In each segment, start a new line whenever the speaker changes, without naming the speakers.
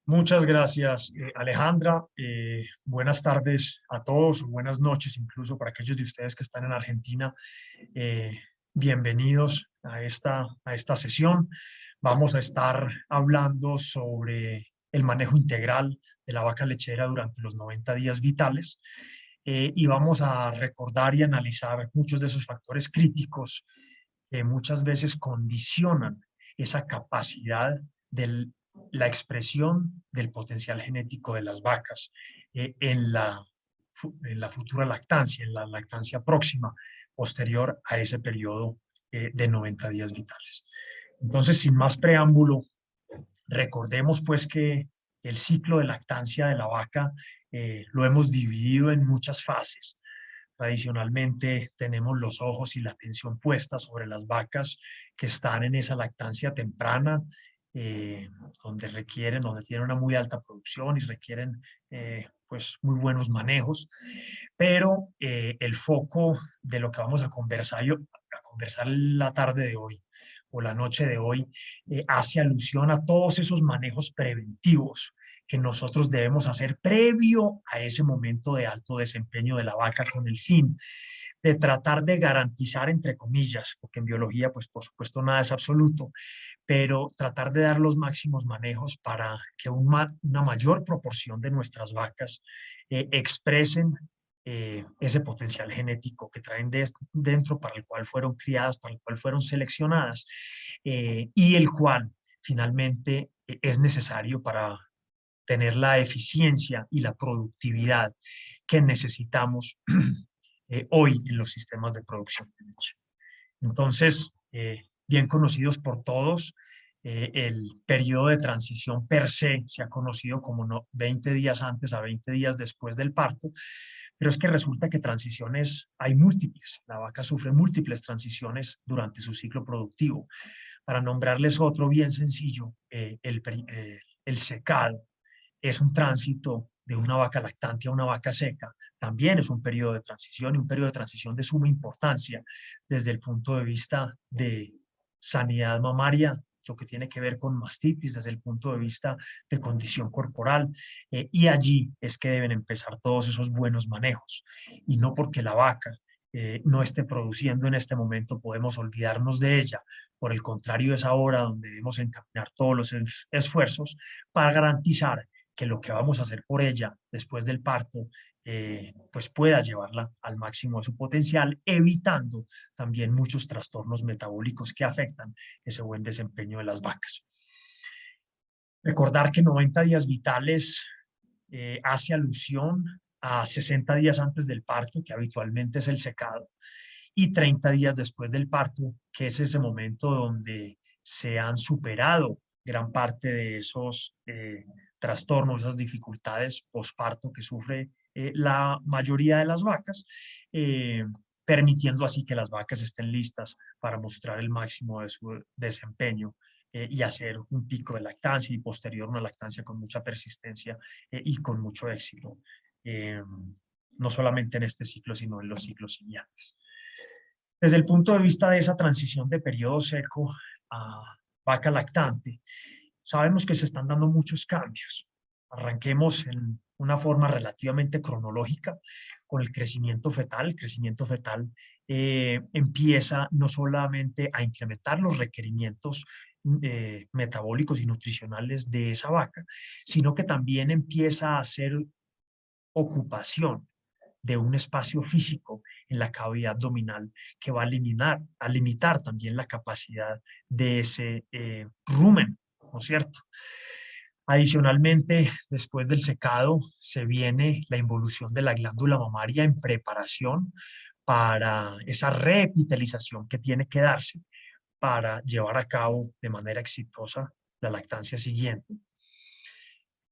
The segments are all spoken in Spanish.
Muchas gracias, Alejandra. Buenas tardes a todos, o buenas noches incluso para aquellos de ustedes que están en Argentina. Eh, Bienvenidos a esta sesión. Vamos a estar hablando sobre el manejo integral de la vaca lechera durante los 90 días vitales, y vamos a recordar y analizar muchos de esos factores críticos que muchas veces condicionan esa capacidad de la expresión del potencial genético de las vacas en la futura lactancia, en la lactancia próxima, posterior a ese periodo de 90 días vitales. Entonces, sin más preámbulo, recordemos pues que el ciclo de lactancia de la vaca lo hemos dividido en muchas fases. Tradicionalmente tenemos los ojos y la atención puesta sobre las vacas que están en esa lactancia temprana, eh, donde tienen una muy alta producción y requieren pues muy buenos manejos, pero el foco de lo que vamos a conversar la tarde de hoy o la noche de hoy hace alusión a todos esos manejos preventivos que nosotros debemos hacer previo a ese momento de alto desempeño de la vaca con el fin de tratar de garantizar, entre comillas, porque en biología, pues por supuesto nada es absoluto, pero tratar de dar los máximos manejos para que una mayor proporción de nuestras vacas expresen ese potencial genético que traen dentro, para el cual fueron criadas, para el cual fueron seleccionadas, y el cual finalmente es necesario para tener la eficiencia y la productividad que necesitamos hoy en los sistemas de producción de leche. Entonces, bien conocidos por todos, el periodo de transición per se ha conocido como 20 días antes a 20 días después del parto, pero es que resulta que transiciones hay múltiples. La vaca sufre múltiples transiciones durante su ciclo productivo. Para nombrarles otro bien sencillo, el secado es un tránsito de una vaca lactante a una vaca seca. También es un periodo de transición y un periodo de transición de suma importancia desde el punto de vista de sanidad mamaria, lo que tiene que ver con mastitis desde el punto de vista de condición corporal, y allí es que deben empezar todos esos buenos manejos, y no porque la vaca no esté produciendo en este momento podemos olvidarnos de ella. Por el contrario, es ahora donde debemos encaminar todos los esfuerzos para garantizar que lo que vamos a hacer por ella después del parto pues pueda llevarla al máximo de su potencial, evitando también muchos trastornos metabólicos que afectan ese buen desempeño de las vacas. Recordar que 90 días vitales hace alusión a 60 días antes del parto, que habitualmente es el secado, y 30 días después del parto, que es ese momento donde se han superado gran parte de esos trastornos, esas dificultades posparto que sufre la mayoría de las vacas, eh, permitiendo así que las vacas estén listas para mostrar el máximo de su desempeño y hacer un pico de lactancia y posterior una lactancia con mucha persistencia y con mucho éxito, eh, no solamente en este ciclo, sino en los ciclos siguientes. Desde el punto de vista de esa transición de periodo seco a vaca lactante, sabemos que se están dando muchos cambios. Arranquemos en una forma relativamente cronológica con el crecimiento fetal. El crecimiento fetal empieza no solamente a incrementar los requerimientos metabólicos y nutricionales de esa vaca, sino que también empieza a hacer ocupación de un espacio físico en la cavidad abdominal que va a limitar también la capacidad de ese rumen, ¿no es cierto? Adicionalmente, después del secado, se viene la involución de la glándula mamaria en preparación para esa reepitelización que tiene que darse para llevar a cabo de manera exitosa la lactancia siguiente.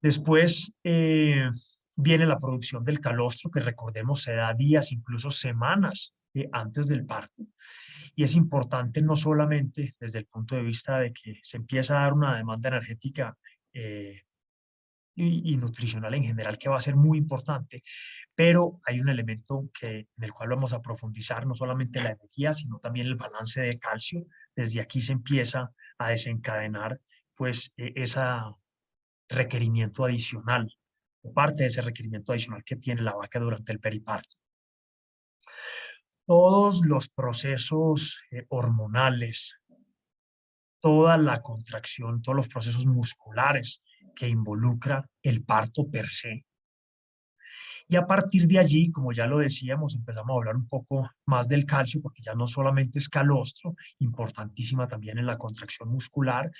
Después viene la producción del calostro, que recordemos se da días, incluso semanas antes del parto. Y es importante no solamente desde el punto de vista de que se empieza a dar una demanda energética eh, y nutricional en general que va a ser muy importante, pero hay un elemento en el cual vamos a profundizar, no solamente la energía, sino también el balance de calcio. Desde aquí se empieza a desencadenar pues esa requerimiento adicional, o parte de ese requerimiento adicional que tiene la vaca durante el periparto. Todos los procesos hormonales, toda la contracción, todos los procesos musculares que involucra el parto per se. Y a partir de allí, como ya lo decíamos, empezamos a hablar un poco más del calcio, porque ya no solamente es calostro, importantísima también en la contracción muscular,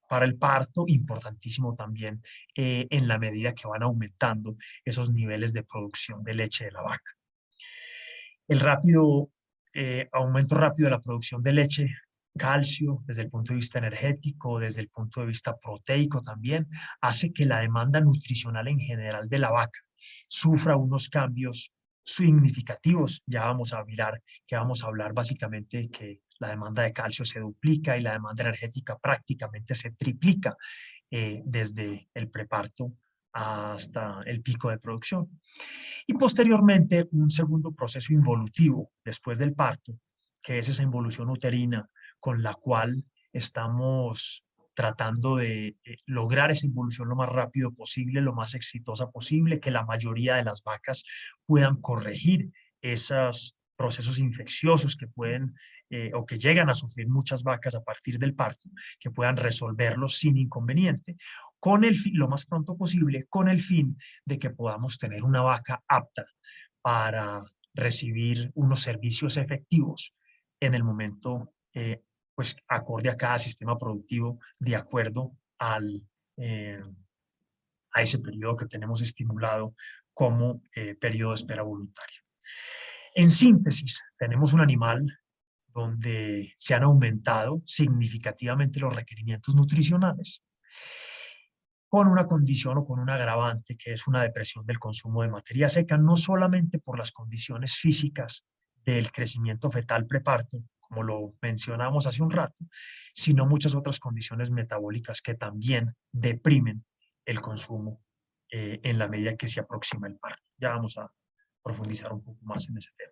para el parto, importantísimo también en la medida que van aumentando esos niveles de producción de leche de la vaca. El aumento rápido de la producción de leche, calcio, desde el punto de vista energético, desde el punto de vista proteico también, hace que la demanda nutricional en general de la vaca sufra unos cambios significativos. Ya vamos a mirar que vamos a hablar básicamente que la demanda de calcio se duplica y la demanda energética prácticamente se triplica desde el preparto hasta el pico de producción. Y posteriormente, un segundo proceso involutivo después del parto, que es esa involución uterina con la cual estamos tratando de lograr esa involución lo más rápido posible, lo más exitosa posible, que la mayoría de las vacas puedan corregir esos procesos infecciosos que pueden o que llegan a sufrir muchas vacas a partir del parto, que puedan resolverlos sin inconveniente, con el fin, lo más pronto posible, con el fin de que podamos tener una vaca apta para recibir unos servicios efectivos en el momento, pues acorde a cada sistema productivo, de acuerdo a ese periodo que tenemos estimulado como periodo de espera voluntaria. En síntesis, tenemos un animal donde se han aumentado significativamente los requerimientos nutricionales, con una condición o con un agravante que es una depresión del consumo de materia seca, no solamente por las condiciones físicas del crecimiento fetal preparto, como lo mencionamos hace un rato, sino muchas otras condiciones metabólicas que también deprimen el consumo en la medida que se aproxima el parto. Ya vamos a profundizar un poco más en ese tema.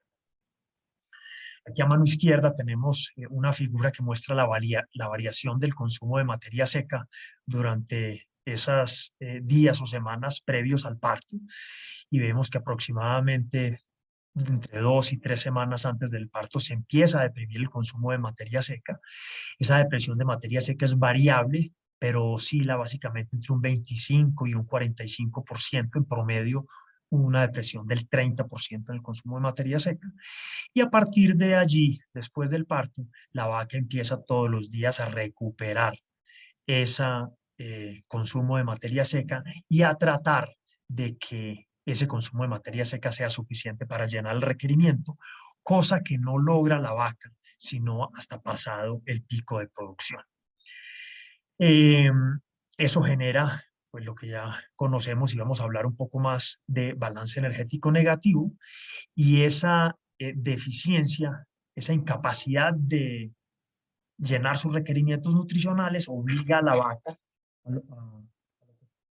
Aquí a mano izquierda tenemos una figura que muestra la variación del consumo de materia seca durante esos días o semanas previos al parto, y vemos que aproximadamente entre 2 y 3 semanas antes del parto se empieza a deprimir el consumo de materia seca. Esa depresión de materia seca es variable, pero oscila básicamente entre un 25 y un 45% en promedio, una depresión del 30% en el consumo de materia seca. Y a partir de allí, después del parto, la vaca empieza todos los días a recuperar ese consumo de materia seca y a tratar de que ese consumo de materia seca sea suficiente para llenar el requerimiento, cosa que no logra la vaca, sino hasta pasado el pico de producción. Eh, Eso genera pues lo que ya conocemos, y vamos a hablar un poco más de balance energético negativo, y esa deficiencia, esa incapacidad de llenar sus requerimientos nutricionales obliga a la vaca,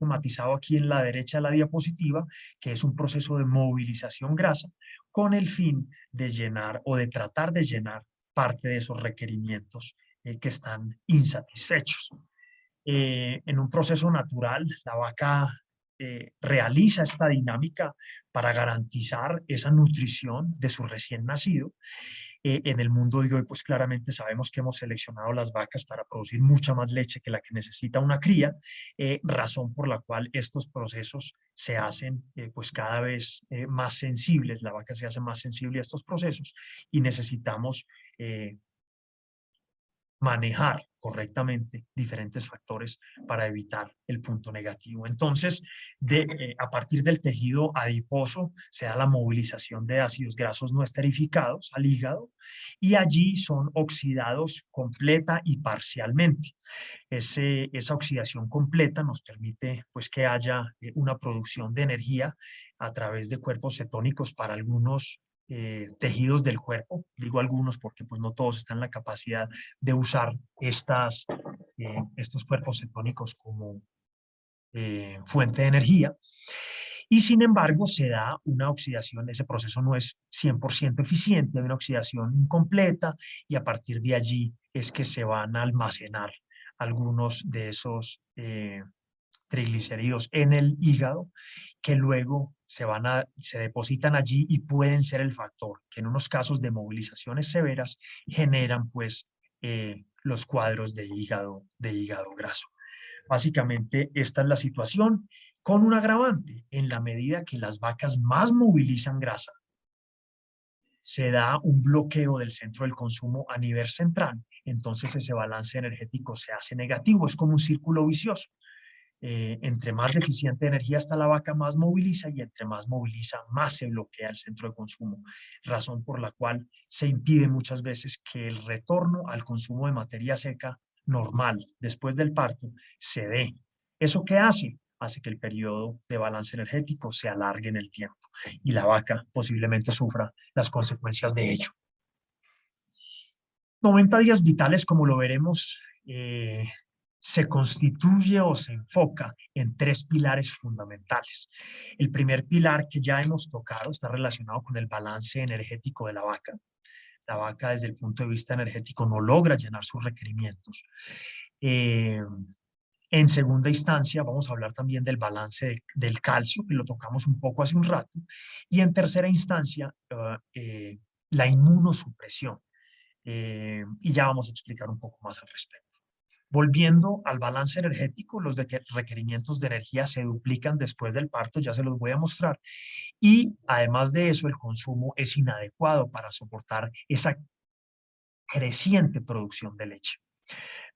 matizado aquí en la derecha de la diapositiva, que es un proceso de movilización grasa con el fin de llenar o de tratar de llenar parte de esos requerimientos que están insatisfechos. En un proceso natural, la vaca realiza esta dinámica para garantizar esa nutrición de su recién nacido. En el mundo de hoy, pues claramente sabemos que hemos seleccionado las vacas para producir mucha más leche que la que necesita una cría, razón por la cual estos procesos se hacen pues cada vez más sensibles, la vaca se hace más sensible a estos procesos, y necesitamos manejar correctamente diferentes factores para evitar el punto negativo. Entonces, a partir del tejido adiposo se da la movilización de ácidos grasos no esterificados al hígado, y allí son oxidados completa y parcialmente. Esa oxidación completa nos permite pues que haya una producción de energía a través de cuerpos cetónicos para algunos tejidos del cuerpo. Digo algunos porque pues no todos están en la capacidad de usar estos cuerpos cetónicos como fuente de energía. Y sin embargo se da una oxidación, ese proceso no es 100% eficiente, hay una oxidación incompleta, y a partir de allí es que se van a almacenar algunos de esos triglicéridos en el hígado, que luego se depositan allí y pueden ser el factor que en unos casos de movilizaciones severas generan pues los cuadros de hígado graso. Básicamente esta es la situación con un agravante. En la medida que las vacas más movilizan grasa, se da un bloqueo del centro del consumo a nivel central, entonces ese balance energético se hace negativo, es como un círculo vicioso. Entre más deficiente de energía está la vaca, más moviliza, y entre más moviliza, más se bloquea el centro de consumo, razón por la cual se impide muchas veces que el retorno al consumo de materia seca normal después del parto se dé. ¿Eso qué hace? Hace que el periodo de balance energético se alargue en el tiempo y la vaca posiblemente sufra las consecuencias de ello. 90 días vitales, como lo veremos, se constituye o se enfoca en tres pilares fundamentales. El primer pilar que ya hemos tocado está relacionado con el balance energético de la vaca. La vaca desde el punto de vista energético no logra llenar sus requerimientos. En segunda instancia vamos a hablar también del balance del calcio, que lo tocamos un poco hace un rato. Y en tercera instancia, la inmunosupresión. Y ya vamos a explicar un poco más al respecto. Volviendo al balance energético, los requerimientos de energía se duplican después del parto, ya se los voy a mostrar. Y además de eso, el consumo es inadecuado para soportar esa creciente producción de leche.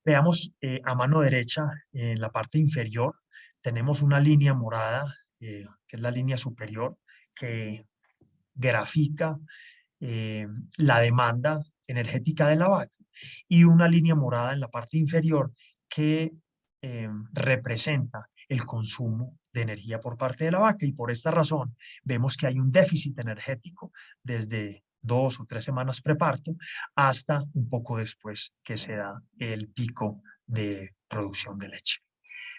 Veamos a mano derecha, en la parte inferior, tenemos una línea morada, que es la línea superior, que grafica la demanda energética de la vaca, y una línea morada en la parte inferior que representa el consumo de energía por parte de la vaca, y por esta razón vemos que hay un déficit energético desde 2 o 3 semanas preparto hasta un poco después que se da el pico de producción de leche.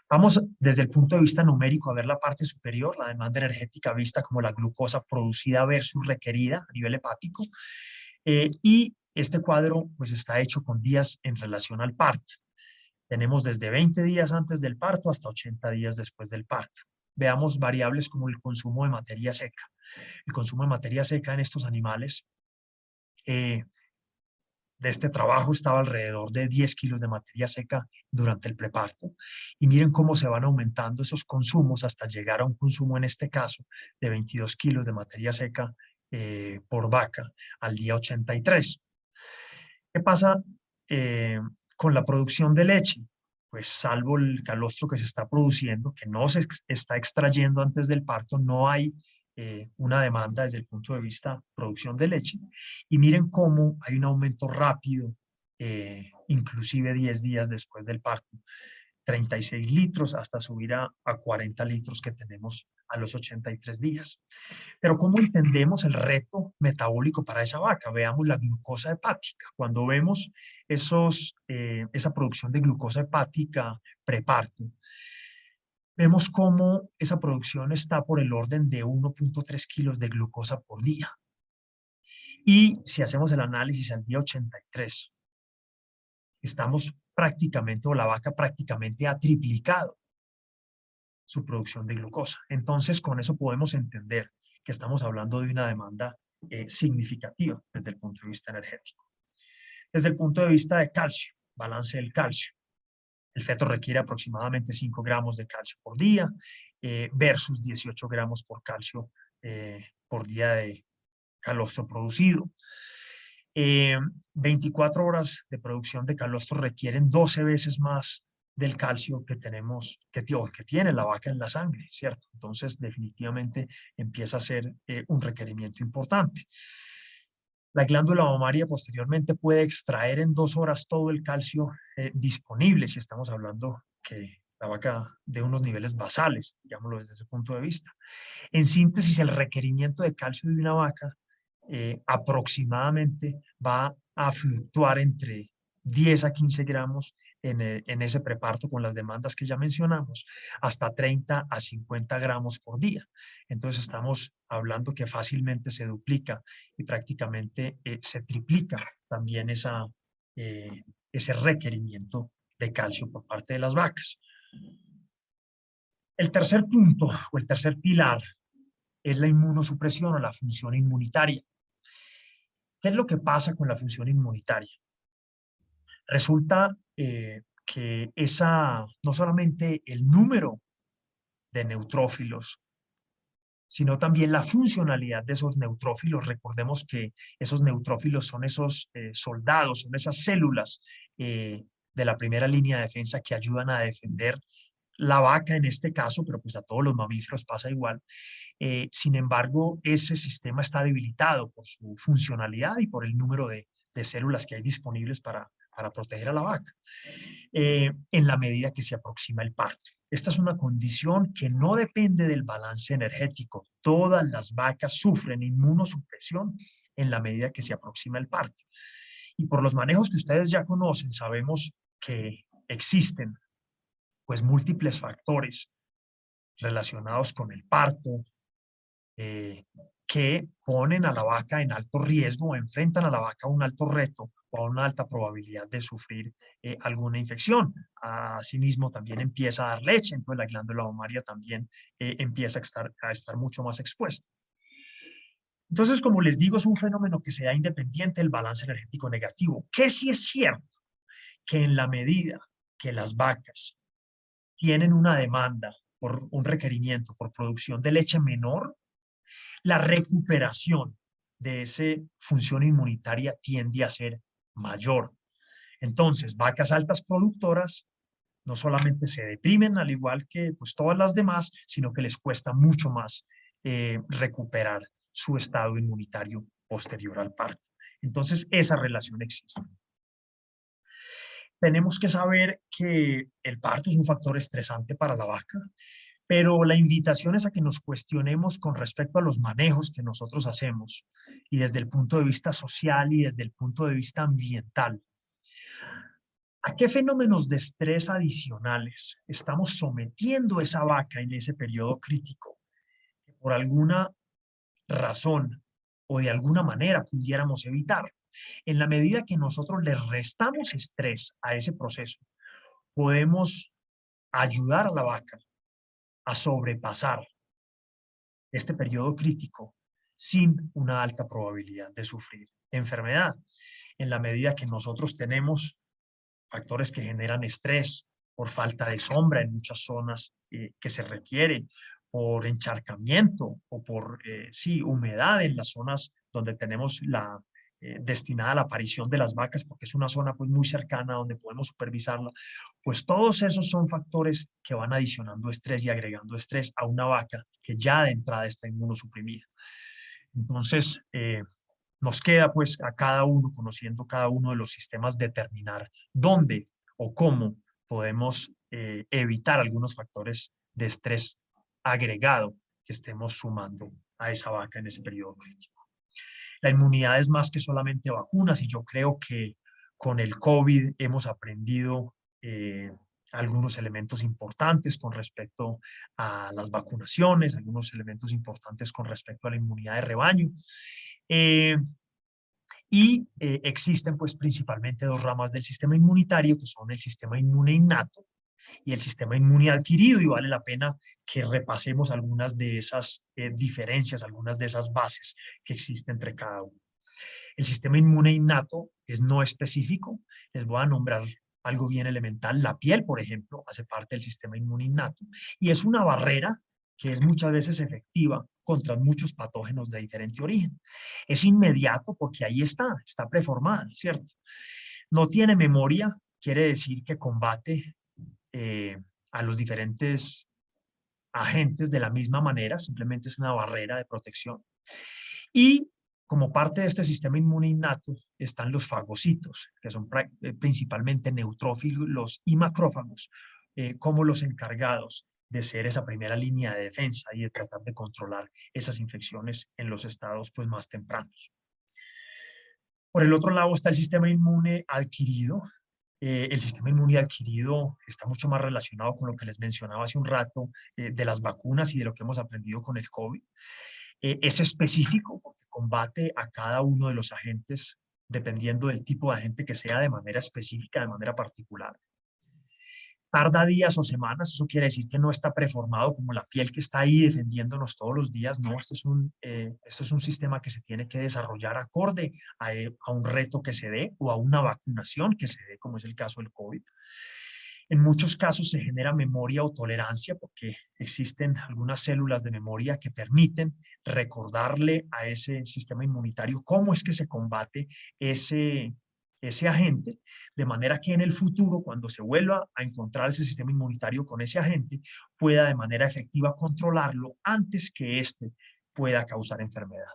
Vamos desde el punto de vista numérico a ver la parte superior, la demanda energética vista como la glucosa producida versus requerida a nivel hepático. Y este cuadro pues está hecho con días en relación al parto. Tenemos desde 20 días antes del parto hasta 80 días después del parto. Veamos variables como el consumo de materia seca. El consumo de materia seca en estos animales de este trabajo estaba alrededor de 10 kilos de materia seca durante el preparto. Y miren cómo se van aumentando esos consumos hasta llegar a un consumo, en este caso, de 22 kilos de materia seca por vaca al día 83. ¿Qué pasa con la producción de leche? Pues salvo el calostro que se está produciendo, que no se está extrayendo antes del parto, no hay una demanda desde el punto de vista producción de leche. Y miren cómo hay un aumento rápido, inclusive 10 días después del parto. 36 litros hasta subir a 40 litros que tenemos a los 83 días. Pero ¿cómo entendemos el reto metabólico para esa vaca? Veamos la glucosa hepática. Cuando vemos esa producción de glucosa hepática preparto, vemos cómo esa producción está por el orden de 1.3 kilos de glucosa por día. Y si hacemos el análisis al día 83, estamos prácticamente, o la vaca prácticamente ha triplicado su producción de glucosa. Entonces, con eso podemos entender que estamos hablando de una demanda significativa desde el punto de vista energético. Desde el punto de vista de calcio, balance del calcio. El feto requiere aproximadamente 5 gramos de calcio por día versus 18 gramos por calcio por día de calostro producido. 24 horas de producción de calostro requieren 12 veces más del calcio que tenemos, que tiene la vaca en la sangre, ¿cierto? Entonces, definitivamente empieza a ser un requerimiento importante. La glándula mamaria posteriormente puede extraer en 2 horas todo el calcio disponible, si estamos hablando que la vaca de unos niveles basales, digámoslo desde ese punto de vista. En síntesis, el requerimiento de calcio de una vaca aproximadamente va a fluctuar entre 10 a 15 gramos en ese preparto con las demandas que ya mencionamos, hasta 30 a 50 gramos por día. Entonces estamos hablando que fácilmente se duplica y prácticamente se triplica también ese requerimiento de calcio por parte de las vacas. El tercer punto o el tercer pilar es la inmunosupresión o la función inmunitaria. ¿Qué es lo que pasa con la función inmunitaria? Resulta que no solamente el número de neutrófilos, sino también la funcionalidad de esos neutrófilos. Recordemos que esos neutrófilos son esos soldados, son esas células de la primera línea de defensa que ayudan a defender la vaca en este caso, pero pues a todos los mamíferos pasa igual. Sin embargo, ese sistema está debilitado por su funcionalidad y por el número de células que hay disponibles para proteger a la vaca, en la medida que se aproxima el parto. Esta es una condición que no depende del balance energético. Todas las vacas sufren inmunosupresión en la medida que se aproxima el parto. Y por los manejos que ustedes ya conocen, sabemos que existen pues múltiples factores relacionados con el parto, que ponen a la vaca en alto riesgo o enfrentan a la vaca a un alto reto o a una alta probabilidad de sufrir alguna infección. Asimismo, también empieza a dar leche, entonces la glándula mamaria también empieza a estar mucho más expuesta. Entonces, como les digo, es un fenómeno que se da independiente del balance energético negativo, que sí es cierto que en la medida que las vacas tienen una demanda por un requerimiento por producción de leche menor, la recuperación de esa función inmunitaria tiende a ser mayor. Entonces, vacas altas productoras no solamente se deprimen al igual que pues, todas las demás, sino que les cuesta mucho más recuperar su estado inmunitario posterior al parto. Entonces, esa relación existe. Tenemos que saber que el parto es un factor estresante para la vaca, pero la invitación es a que nos cuestionemos con respecto a los manejos que nosotros hacemos y desde el punto de vista social y desde el punto de vista ambiental. ¿A qué fenómenos de estrés adicionales estamos sometiendo a esa vaca en ese periodo crítico que por alguna razón o de alguna manera pudiéramos evitar? En la medida que nosotros le restamos estrés a ese proceso, podemos ayudar a la vaca a sobrepasar este periodo crítico sin una alta probabilidad de sufrir enfermedad. En la medida que nosotros tenemos factores que generan estrés por falta de sombra en muchas zonas que se requiere, por encharcamiento o por sí, humedad en las zonas donde tenemos destinada a la aparición de las vacas, porque es una zona pues muy cercana donde podemos supervisarla, pues todos esos son factores que van adicionando estrés y agregando estrés a una vaca que ya de entrada está inmunosuprimida. Entonces, nos queda pues a cada uno, conociendo cada uno de los sistemas, determinar dónde o cómo podemos evitar algunos factores de estrés agregado que estemos sumando a esa vaca en ese periodo crítico. La inmunidad es más que solamente vacunas y yo creo que con el COVID hemos aprendido algunos elementos importantes con respecto a las vacunaciones, algunos elementos importantes con respecto a la inmunidad de rebaño. Existen pues principalmente dos ramas del sistema inmunitario, que son el sistema inmune innato y el sistema inmune adquirido, y vale la pena que repasemos algunas de esas diferencias, algunas de esas bases que existen entre cada uno. El sistema inmune innato es no específico. Les voy a nombrar algo bien elemental. La piel, por ejemplo, hace parte del sistema inmune innato y es una barrera que es muchas veces efectiva contra muchos patógenos de diferente origen. Es inmediato porque ahí está preformada, ¿cierto? No tiene memoria, quiere decir que combate a los diferentes agentes de la misma manera, simplemente es una barrera de protección. Y como parte de este sistema inmune innato están los fagocitos, que son principalmente neutrófilos y macrófagos, como los encargados de ser esa primera línea de defensa y de tratar de controlar esas infecciones en los estados pues, más tempranos. Por el otro lado está el sistema inmune adquirido. El sistema inmune adquirido está mucho más relacionado con lo que les mencionaba hace un rato de las vacunas y de lo que hemos aprendido con el COVID. Es específico porque combate a cada uno de los agentes dependiendo del tipo de agente que sea de manera específica, de manera particular. Tarda días o semanas, eso quiere decir que no está preformado como la piel que está ahí defendiéndonos todos los días. No, esto es un sistema que se tiene que desarrollar acorde a un reto que se dé o a una vacunación que se dé, como es el caso del COVID. En muchos casos se genera memoria o tolerancia porque existen algunas células de memoria que permiten recordarle a ese sistema inmunitario cómo es que se combate ese agente, de manera que en el futuro, cuando se vuelva a encontrar ese sistema inmunitario con ese agente, pueda de manera efectiva controlarlo antes que éste pueda causar enfermedad.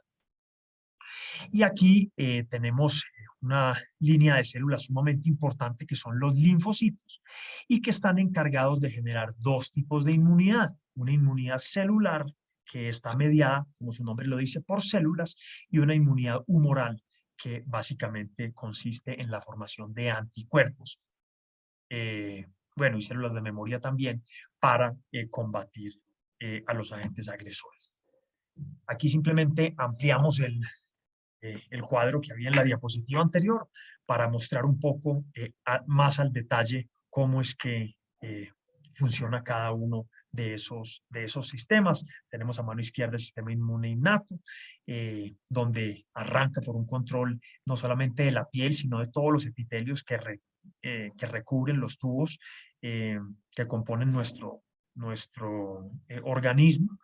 Y aquí tenemos una línea de células sumamente importante que son los linfocitos y que están encargados de generar dos tipos de inmunidad. Una inmunidad celular que está mediada, como su nombre lo dice, por células, y una inmunidad humoral que básicamente consiste en la formación de anticuerpos. Bueno, y células de memoria también para combatir a los agentes agresores. Aquí simplemente ampliamos el cuadro que había en la diapositiva anterior para mostrar un poco más al detalle cómo es que funciona cada uno de esos sistemas. Tenemos a mano izquierda el sistema inmune innato, donde arranca por un control no solamente de la piel, sino de todos los epitelios que recubren los tubos que componen nuestro organismo.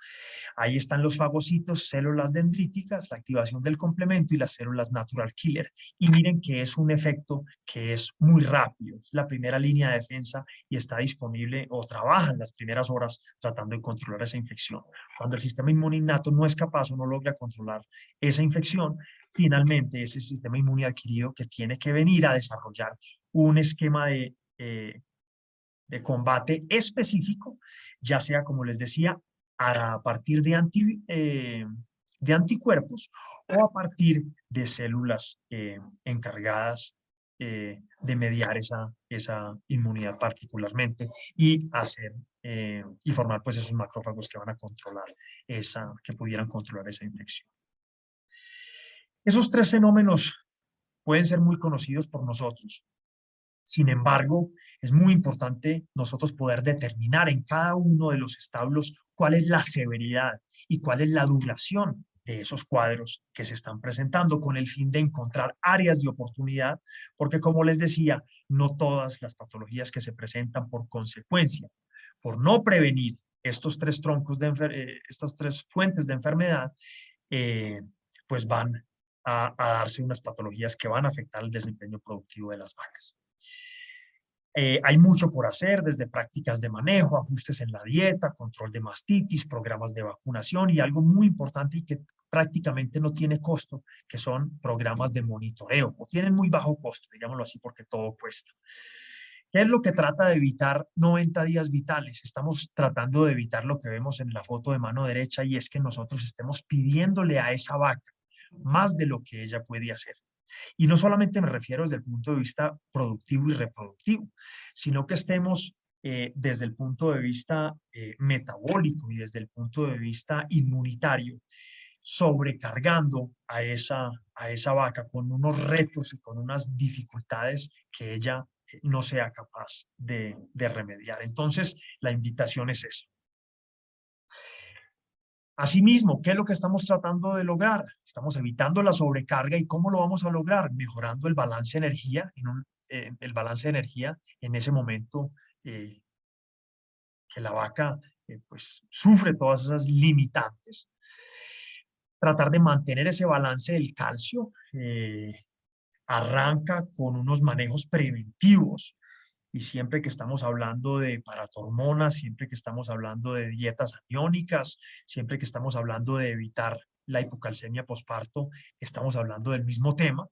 Ahí están los fagocitos, células dendríticas, la activación del complemento y las células natural killer. Y miren que es un efecto que es muy rápido. Es la primera línea de defensa y está disponible o trabaja en las primeras horas tratando de controlar esa infección. Cuando el sistema inmune innato no es capaz o no logra controlar esa infección, finalmente ese sistema inmune adquirido que tiene que venir a desarrollar un esquema de combate específico, ya sea, como les decía, a partir de anticuerpos o a partir de células encargadas de mediar esa inmunidad particularmente y y formar pues esos macrófagos que van a controlar que pudieran controlar esa infección. Esos tres fenómenos pueden ser muy conocidos por nosotros. Sin embargo, es muy importante nosotros poder determinar en cada uno de los establos cuál es la severidad y cuál es la duración de esos cuadros que se están presentando con el fin de encontrar áreas de oportunidad, porque como les decía, no todas las patologías que se presentan por consecuencia, por no prevenir estos tres troncos estas tres fuentes de enfermedad, pues van a darse unas patologías que van a afectar el desempeño productivo de las vacas. Hay mucho por hacer, desde prácticas de manejo, ajustes en la dieta, control de mastitis, programas de vacunación y algo muy importante y que prácticamente no tiene costo, que son programas de monitoreo, o tienen muy bajo costo, digámoslo así, porque todo cuesta. ¿Qué es lo que trata de evitar 90 días vitales? Estamos tratando de evitar lo que vemos en la foto de mano derecha y es que nosotros estemos pidiéndole a esa vaca más de lo que ella puede hacer. Y no solamente me refiero desde el punto de vista productivo y reproductivo, sino que estemos desde el punto de vista metabólico y desde el punto de vista inmunitario, sobrecargando a esa vaca con unos retos y con unas dificultades que ella no sea capaz de remediar. Entonces, la invitación es eso. Asimismo, ¿qué es lo que estamos tratando de lograr? Estamos evitando la sobrecarga. ¿Y cómo lo vamos a lograr? Mejorando el balance de energía, el balance de energía en ese momento que la vaca pues sufre todas esas limitantes. Tratar de mantener ese balance del calcio. Arranca con unos manejos preventivos. Y siempre que estamos hablando de paratormonas, siempre que estamos hablando de dietas aniónicas, siempre que estamos hablando de evitar la hipocalcemia posparto, estamos hablando del mismo tema.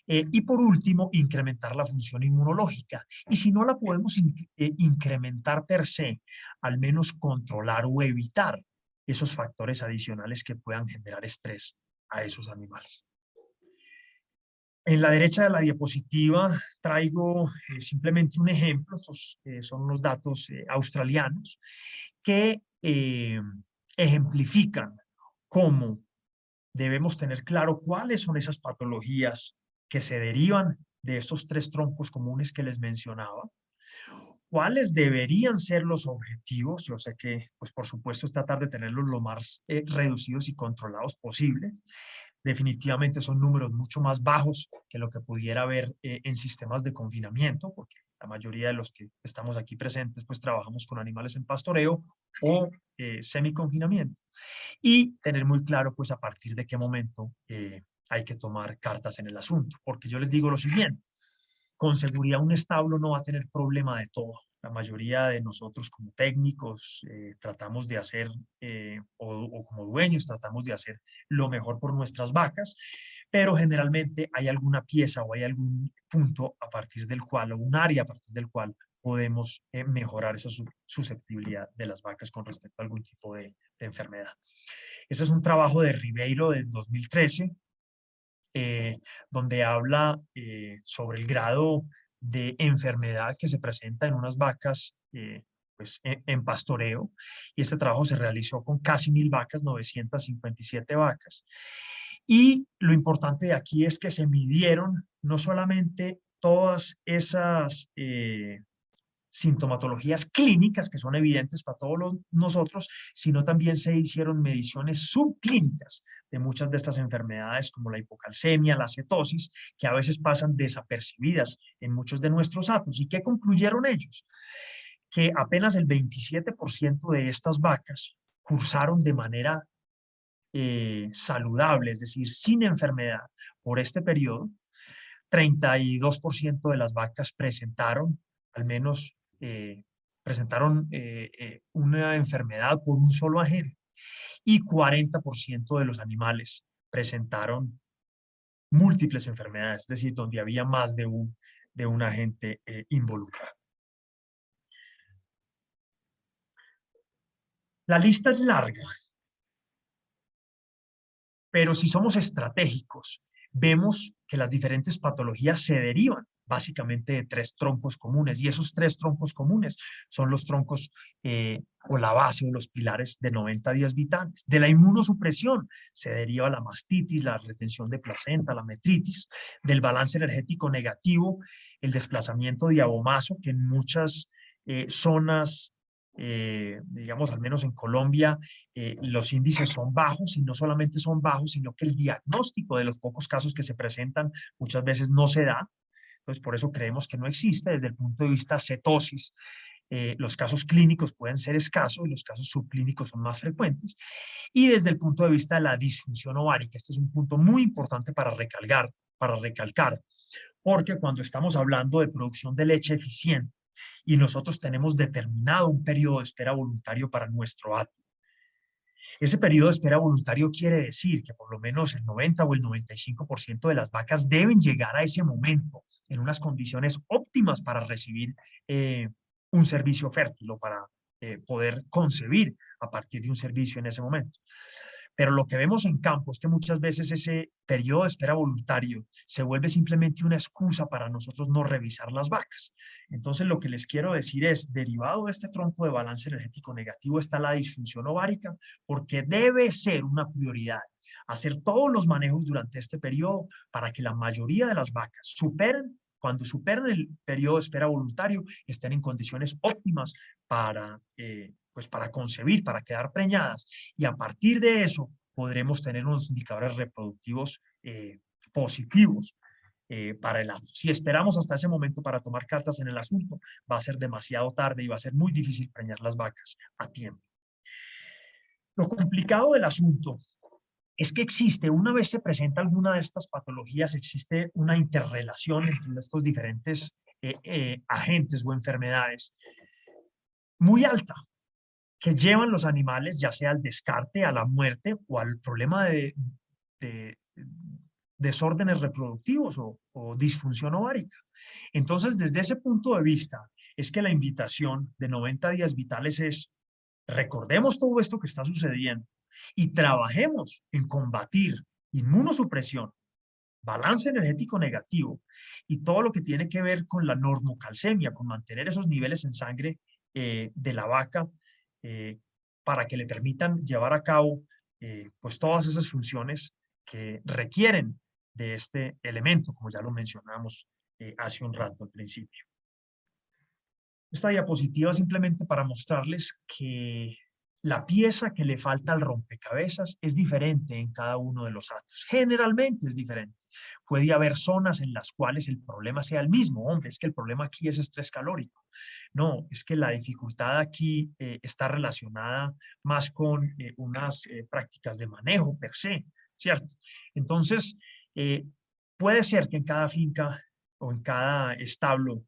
Y por último, incrementar la función inmunológica. Y si no la podemos incrementar per se, al menos controlar o evitar esos factores adicionales que puedan generar estrés a esos animales. En la derecha de la diapositiva traigo simplemente un ejemplo. Estos son unos datos australianos que ejemplifican cómo debemos tener claro cuáles son esas patologías que se derivan de estos tres troncos comunes que les mencionaba, ¿Cuáles deberían ser los objetivos? Yo sé que, pues por supuesto, es tratar de tenerlos lo más reducidos y controlados posible. Definitivamente son números mucho más bajos que lo que pudiera haber en sistemas de confinamiento, porque la mayoría de los que estamos aquí presentes, pues trabajamos con animales en pastoreo o semi-confinamiento. Y tener muy claro, pues, a partir de qué momento hay que tomar cartas en el asunto. Porque yo les digo lo siguiente, con seguridad un establo no va a tener problema de todo. La mayoría de nosotros como técnicos tratamos de hacer, o como dueños, tratamos de hacer lo mejor por nuestras vacas, pero generalmente hay alguna pieza o hay algún punto a partir del cual, o un área a partir del cual podemos mejorar esa susceptibilidad de las vacas con respecto a algún tipo de enfermedad. Ese es un trabajo de Ribeiro del 2013, donde habla sobre el grado de enfermedad que se presenta en unas vacas pues, en pastoreo. Y este trabajo se realizó con casi 1000 vacas, 957 vacas. Y lo importante de aquí es que se midieron no solamente todas esas sintomatologías clínicas que son evidentes para todos nosotros, sino también se hicieron mediciones subclínicas de muchas de estas enfermedades como la hipocalcemia, la cetosis, que a veces pasan desapercibidas en muchos de nuestros atos. ¿Y qué concluyeron ellos? Que apenas el 27% de estas vacas cursaron de manera saludable, es decir, sin enfermedad por este periodo. 32% de las vacas presentaron, al menos una enfermedad por un solo agente, y 40% de los animales presentaron múltiples enfermedades, es decir, donde había más de un agente involucrado. La lista es larga, pero si somos estratégicos, vemos que las diferentes patologías se derivan básicamente de 3 troncos comunes, y esos 3 troncos comunes son los troncos o la base o los pilares de 90 días vitales. De la inmunosupresión se deriva la mastitis, la retención de placenta, la metritis. Del balance energético negativo, el desplazamiento diabomazo, que en muchas zonas, digamos, al menos en Colombia, los índices son bajos, y no solamente son bajos, sino que el diagnóstico de los pocos casos que se presentan muchas veces no se da. Entonces, por eso creemos que no existe. Desde el punto de vista cetosis, los casos clínicos pueden ser escasos y los casos subclínicos son más frecuentes. Y desde el punto de vista de la disfunción ovárica, este es un punto muy importante para recalcar, porque cuando estamos hablando de producción de leche eficiente y nosotros tenemos determinado un periodo de espera voluntario para nuestro acto, ese periodo de espera voluntario quiere decir que por lo menos el 90 o el 95% de las vacas deben llegar a ese momento en unas condiciones óptimas para recibir un servicio fértil o para poder concebir a partir de un servicio en ese momento. Pero lo que vemos en campo es que muchas veces ese periodo de espera voluntario se vuelve simplemente una excusa para nosotros no revisar las vacas. Entonces, lo que les quiero decir es, derivado de este tronco de balance energético negativo está la disfunción ovárica, porque debe ser una prioridad hacer todos los manejos durante este periodo para que la mayoría de las vacas cuando superen el periodo de espera voluntario, estén en condiciones óptimas para pues para concebir, para quedar preñadas, y a partir de eso podremos tener unos indicadores reproductivos positivos para el acto. Si esperamos hasta ese momento para tomar cartas en el asunto, va a ser demasiado tarde y va a ser muy difícil preñar las vacas a tiempo. Lo complicado del asunto es que existe, una vez se presenta alguna de estas patologías, existe una interrelación entre estos diferentes agentes o enfermedades muy alta, que llevan los animales ya sea al descarte, a la muerte o al problema de desórdenes reproductivos o disfunción ovárica. Entonces, desde ese punto de vista, es que la invitación de 90 días vitales es: recordemos todo esto que está sucediendo y trabajemos en combatir inmunosupresión, balance energético negativo y todo lo que tiene que ver con la normocalcemia, con mantener esos niveles en sangre de la vaca eh, para que le permitan llevar a cabo pues todas esas funciones que requieren de este elemento, como ya lo mencionamos hace un rato al principio. Esta diapositiva simplemente para mostrarles que la pieza que le falta al rompecabezas es diferente en cada uno de los atos. Generalmente es diferente. Puede haber zonas en las cuales el problema sea el mismo. Hombre, es que el problema aquí es estrés calórico. No, es que la dificultad aquí está relacionada más con unas prácticas de manejo per se, ¿cierto? Entonces, puede ser que en cada finca o en cada establo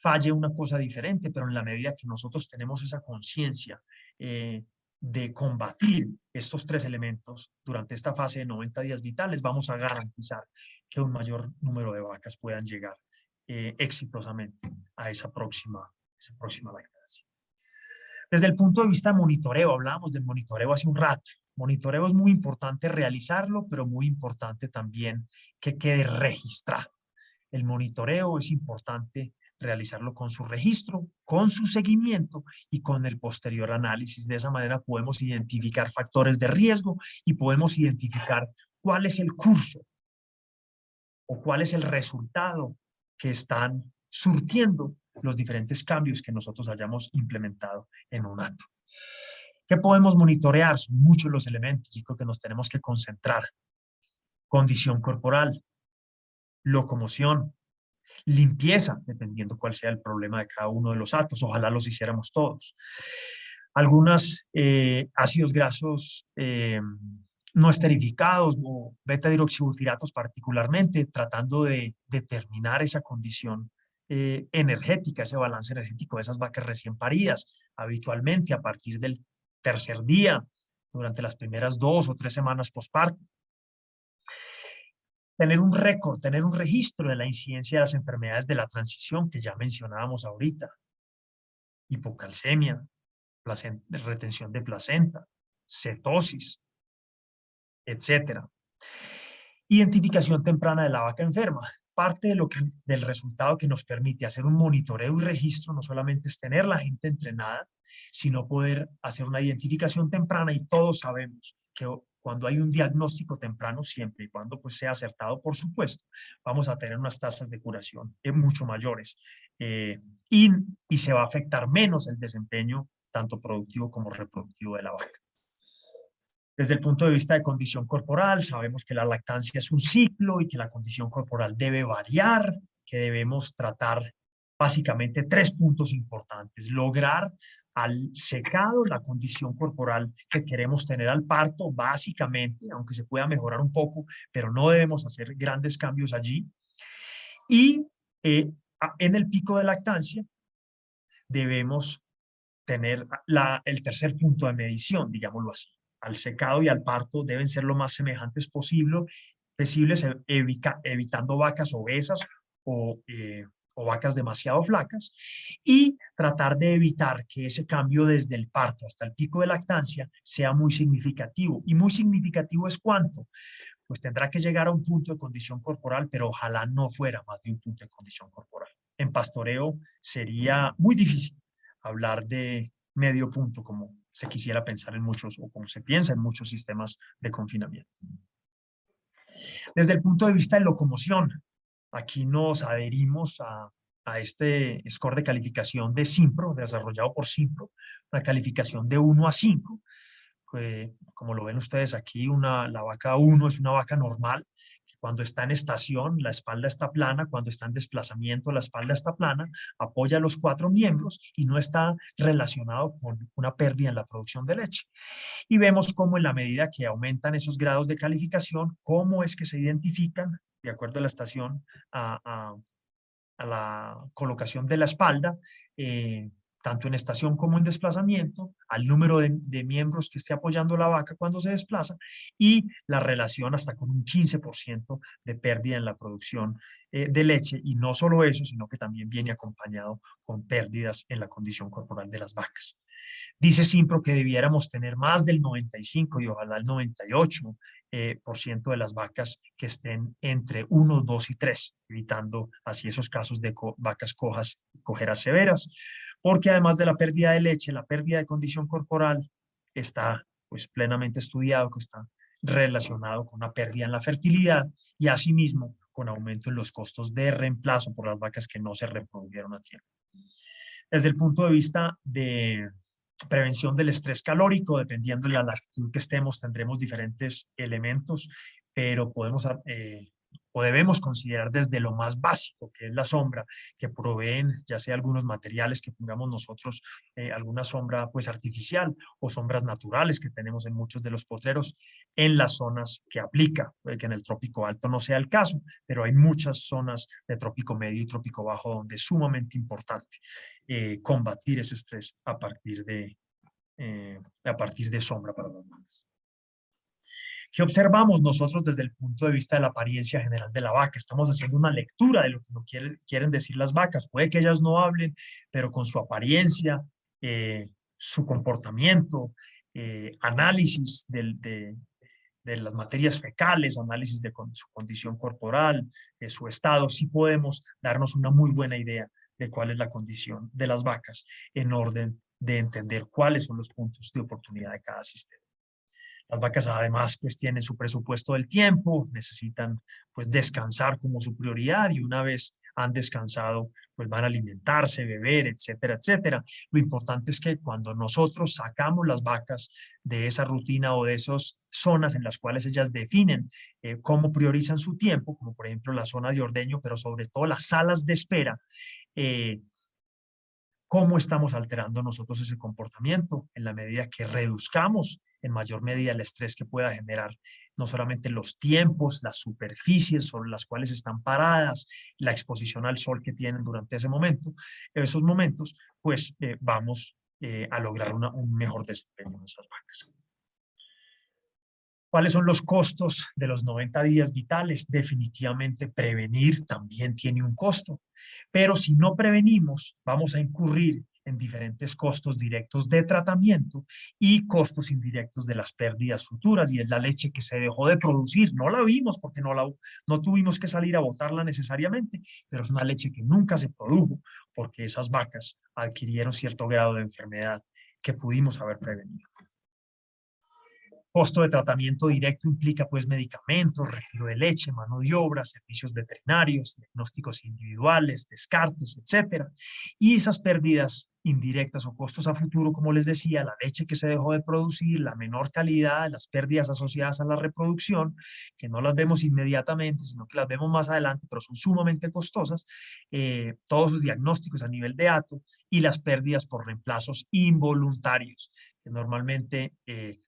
falle una cosa diferente, pero en la medida que nosotros tenemos esa conciencia de combatir estos tres elementos durante esta fase de 90 días vitales, vamos a garantizar que un mayor número de vacas puedan llegar exitosamente a esa próxima lactancia. Desde el punto de vista de monitoreo, hablábamos del monitoreo hace un rato. Monitoreo es muy importante realizarlo, pero muy importante también que quede registrado. El monitoreo es importante realizarlo con su registro, con su seguimiento y con el posterior análisis. De esa manera podemos identificar factores de riesgo y podemos identificar cuál es el curso o cuál es el resultado que están surtiendo los diferentes cambios que nosotros hayamos implementado en un ato. ¿Qué podemos monitorear? Son muchos los elementos, chicos, que nos tenemos que concentrar. Condición corporal, locomoción, limpieza, dependiendo cuál sea el problema de cada uno de los atos. Ojalá los hiciéramos todos. Algunos ácidos grasos no esterificados o beta-hidroxibutiratos particularmente, tratando de determinar esa condición energética, ese balance energético de esas vacas recién paridas. Habitualmente a partir del tercer día, durante las primeras 2 o 3 semanas posparto. Tener un récord, tener un registro de la incidencia de las enfermedades de la transición que ya mencionábamos ahorita. Hipocalcemia, retención de placenta, cetosis, etcétera. Identificación temprana de la vaca enferma. Parte del resultado que nos permite hacer un monitoreo y registro no solamente es tener la gente entrenada, sino poder hacer una identificación temprana, y todos sabemos que cuando hay un diagnóstico temprano, siempre y cuando pues sea acertado, por supuesto, vamos a tener unas tasas de curación mucho mayores y se va a afectar menos el desempeño tanto productivo como reproductivo de la vaca. Desde el punto de vista de condición corporal, sabemos que la lactancia es un ciclo y que la condición corporal debe variar, que debemos tratar básicamente 3 puntos importantes. Lograr al secado la condición corporal que queremos tener al parto, básicamente, aunque se pueda mejorar un poco, pero no debemos hacer grandes cambios allí. Y en el pico de lactancia debemos tener el tercer punto de medición, digámoslo así. Al secado y al parto deben ser lo más semejantes posibles, evitando vacas obesas o vacas demasiado flacas, y tratar de evitar que ese cambio desde el parto hasta el pico de lactancia sea muy significativo. ¿Y muy significativo es cuánto? Pues tendrá que llegar a un punto de condición corporal, pero ojalá no fuera más de un punto de condición corporal. En pastoreo sería muy difícil hablar de medio punto, como se quisiera pensar en muchos, o como se piensa en muchos sistemas de confinamiento. Desde el punto de vista de locomoción, aquí nos adherimos a este score de calificación de Simpro, desarrollado por Simpro, una calificación de 1 a 5. Como lo ven ustedes aquí, la vaca 1 es una vaca normal, que cuando está en estación la espalda está plana, cuando está en desplazamiento la espalda está plana, apoya los 4 miembros y no está relacionado con una pérdida en la producción de leche. Y vemos cómo en la medida que aumentan esos grados de calificación, cómo es que se identifican, de acuerdo a la estación, a la colocación de la espalda, tanto en estación como en desplazamiento, al número de miembros que esté apoyando la vaca cuando se desplaza, y la relación hasta con un 15% de pérdida en la producción de leche. Y no solo eso, sino que también viene acompañado con pérdidas en la condición corporal de las vacas. Dice Simpro que debiéramos tener más del 95 y ojalá el 98% de las vacas que estén entre 1, 2 y 3, evitando así esos casos de vacas cojas, cojeras severas, porque además de la pérdida de leche, la pérdida de condición corporal está pues plenamente estudiado que está relacionado con una pérdida en la fertilidad y asimismo con aumento en los costos de reemplazo por las vacas que no se reprodujeron a tiempo. Desde el punto de vista de prevención del estrés calórico, dependiendo de la latitud que estemos, tendremos diferentes elementos, pero podemos o debemos considerar desde lo más básico, que es la sombra, que proveen ya sea algunos materiales que pongamos nosotros, alguna sombra pues artificial o sombras naturales que tenemos en muchos de los potreros en las zonas que aplica, que en el trópico alto no sea el caso, pero hay muchas zonas de trópico medio y trópico bajo donde es sumamente importante combatir ese estrés a partir de sombra para las vacas. ¿Qué observamos nosotros desde el punto de vista de la apariencia general de la vaca? Estamos haciendo una lectura de lo que nos quieren decir las vacas. Puede que ellas no hablen, pero con su apariencia, su comportamiento, análisis de las materias fecales, análisis de su condición corporal, de su estado, sí podemos darnos una muy buena idea de cuál es la condición de las vacas en orden de entender cuáles son los puntos de oportunidad de cada sistema. Las vacas además pues tienen su presupuesto del tiempo, necesitan pues descansar como su prioridad y una vez han descansado pues van a alimentarse, beber, etcétera, etcétera. Lo importante es que cuando nosotros sacamos las vacas de esa rutina o de esas zonas en las cuales ellas definen cómo priorizan su tiempo, como por ejemplo la zona de ordeño, pero sobre todo las salas de espera, eh, cómo estamos alterando nosotros ese comportamiento en la medida que reduzcamos en mayor medida el estrés que pueda generar no solamente los tiempos, las superficies sobre las cuales están paradas, la exposición al sol que tienen durante ese momento, esos momentos, pues vamos a lograr un mejor desempeño en esas vacas. ¿Cuáles son los costos de los 90 días vitales? Definitivamente prevenir también tiene un costo, pero si no prevenimos, vamos a incurrir en diferentes costos directos de tratamiento y costos indirectos de las pérdidas futuras, y es la leche que se dejó de producir. No la vimos porque no tuvimos que salir a botarla necesariamente, pero es una leche que nunca se produjo porque esas vacas adquirieron cierto grado de enfermedad que pudimos haber prevenido. Costo de tratamiento directo implica pues medicamentos, retiro de leche, mano de obra, servicios veterinarios, diagnósticos individuales, descartes, etcétera. Y esas pérdidas indirectas o costos a futuro, como les decía, la leche que se dejó de producir, la menor calidad, las pérdidas asociadas a la reproducción, que no las vemos inmediatamente, sino que las vemos más adelante, pero son sumamente costosas, todos sus diagnósticos a nivel de hato y las pérdidas por reemplazos involuntarios, que normalmente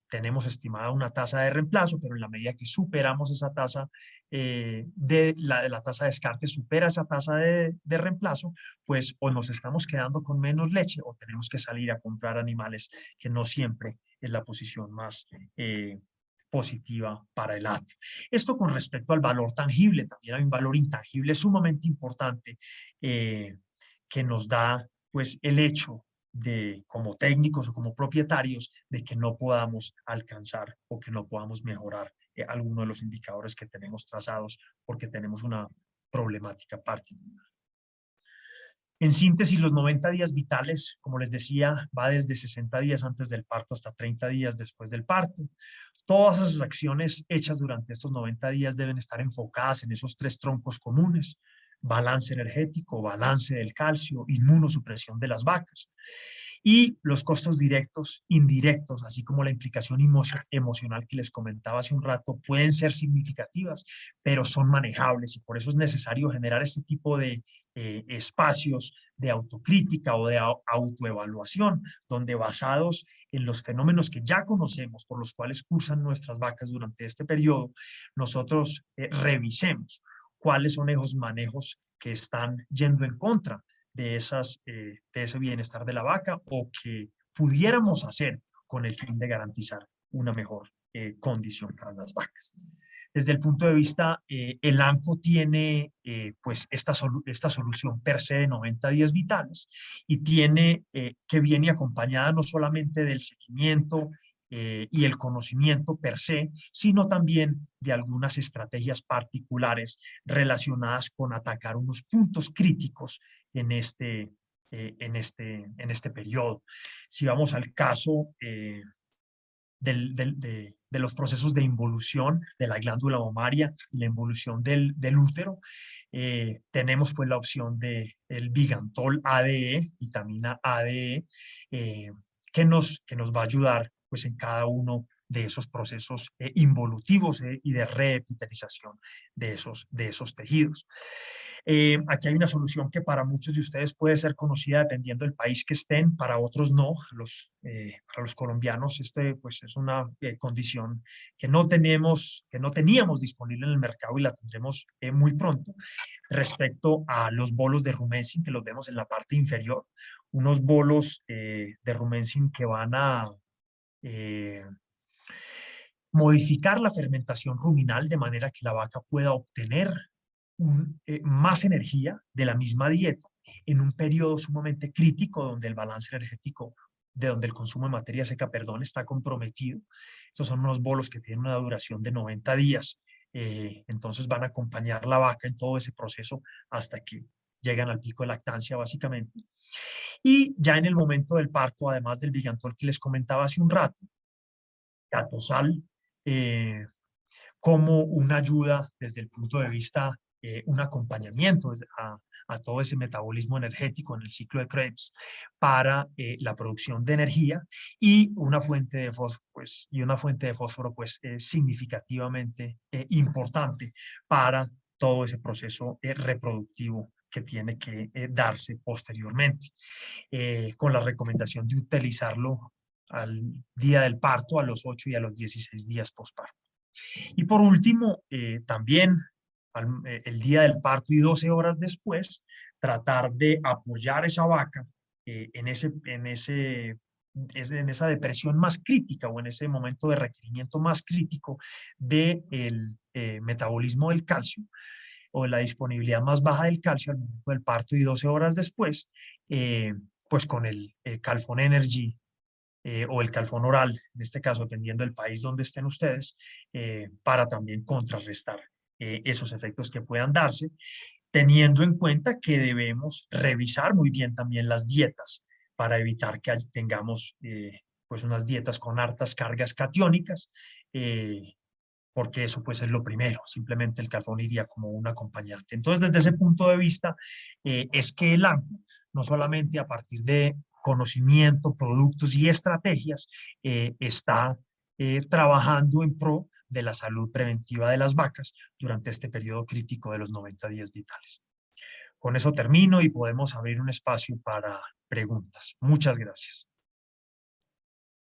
tenemos estimada una tasa de reemplazo, pero en la medida que superamos esa tasa la tasa de descarte supera esa tasa de reemplazo, pues o nos estamos quedando con menos leche o tenemos que salir a comprar animales, que no siempre es la posición más positiva para el hato. Esto con respecto al valor tangible. También hay un valor intangible sumamente importante que nos da pues el hecho de, como técnicos o como propietarios, de que no podamos alcanzar o que no podamos mejorar alguno de los indicadores que tenemos trazados porque tenemos una problemática particular. En síntesis, los 90 días vitales, como les decía, va desde 60 días antes del parto hasta 30 días después del parto. Todas esas acciones hechas durante estos 90 días deben estar enfocadas en esos tres troncos comunes: balance energético, balance del calcio, inmunosupresión de las vacas. Y los costos directos, indirectos, así como la implicación emocional que les comentaba hace un rato, pueden ser significativas, pero son manejables, y por eso es necesario generar este tipo de espacios de autocrítica o de autoevaluación, donde basados en los fenómenos que ya conocemos, por los cuales cursan nuestras vacas durante este periodo, nosotros revisemos cuáles son esos manejos que están yendo en contra de ese bienestar de la vaca o que pudiéramos hacer con el fin de garantizar una mejor condición para las vacas. Desde el punto de vista, el ANCO tiene pues esta solución per se de 90 días vitales y tiene que viene acompañada no solamente del seguimiento y el conocimiento per se, sino también de algunas estrategias particulares relacionadas con atacar unos puntos críticos en este periodo. Si vamos al caso de de los procesos de involución de la glándula mamaria y la involución del útero. Tenemos pues la opción de el Vigantol ADE, vitamina ADE, que nos va a ayudar pues en cada uno de esos procesos involutivos y de reepitelización de esos tejidos. Aquí hay una solución que para muchos de ustedes puede ser conocida dependiendo del país que estén, para otros no. Para los colombianos pues es una condición que no teníamos disponible en el mercado y la tendremos muy pronto, respecto a los bolos de Rumensin, que los vemos en la parte inferior, unos bolos de Rumensin que van a modificar la fermentación ruminal de manera que la vaca pueda obtener más energía de la misma dieta en un periodo sumamente crítico donde el balance energético, de donde el consumo de materia seca, perdón, está comprometido. Estos son unos bolos que tienen una duración de 90 días. Entonces van a acompañar la vaca en todo ese proceso hasta que llegan al pico de lactancia, básicamente. Y ya en el momento del parto, además del Vigantol que les comentaba hace un rato, Catosal, como una ayuda desde el punto de vista, un acompañamiento a todo ese metabolismo energético en el ciclo de Krebs para la producción de energía, y una fuente de fósforo, pues, significativamente importante para todo ese proceso reproductivo que tiene que darse posteriormente, con la recomendación de utilizarlo al día del parto, a los 8 y a los 16 días postparto. Y por último, también el día del parto y 12 horas después, tratar de apoyar esa vaca en esa depresión más crítica o en ese momento de requerimiento más crítico del metabolismo del calcio, o de la disponibilidad más baja del calcio al momento del parto y 12 horas después, pues con el Calfon Energy o el calfón oral, en este caso, dependiendo del país donde estén ustedes, para también contrarrestar esos efectos que puedan darse, teniendo en cuenta que debemos revisar muy bien también las dietas para evitar que tengamos pues unas dietas con hartas cargas catiónicas, porque eso pues es lo primero, simplemente el calfón iría como un acompañante. Entonces, desde ese punto de vista, es que el ANCO, no solamente a partir de conocimiento, productos y estrategias, está trabajando en pro de la salud preventiva de las vacas durante este periodo crítico de los 90 días vitales. Con eso termino y podemos abrir un espacio para preguntas. Muchas gracias.